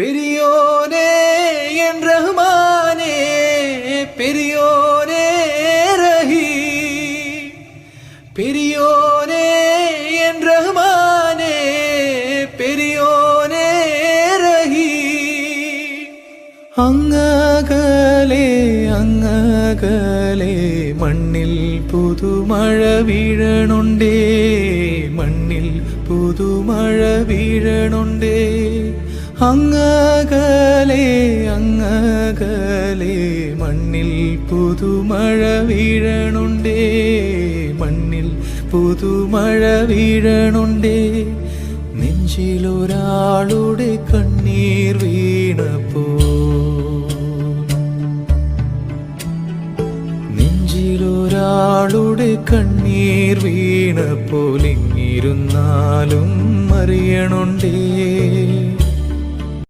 பெரியோனே என் ரஹ்மானே, பெரியோனே ரஹீம், பெரியோனே என் ரஹ்மானே, பெரியோனே ரஹீம். അങ്ങകലെ അങ്ങകലെ മണ്ണിൽ പുതുമഴ വീഴണുണ്ടേ, മണ്ണിൽ പുതുമഴ വീഴണുണ്ടേ. അങ്ങകലെ അങ്ങകലെ മണ്ണിൽ പുതുമഴ വീഴണുണ്ടേ, മണ്ണിൽ പുതുമഴ വീഴണുണ്ടേ. നെഞ്ചിലൊരാളുടെ കണ്ണീർ വീണപ്പോ, നെഞ്ചിലൊരാളുടെ കണ്ണീർ വീണപ്പോൾ ഇങ്ങിരുന്നാലും അറിയണുണ്ടേ.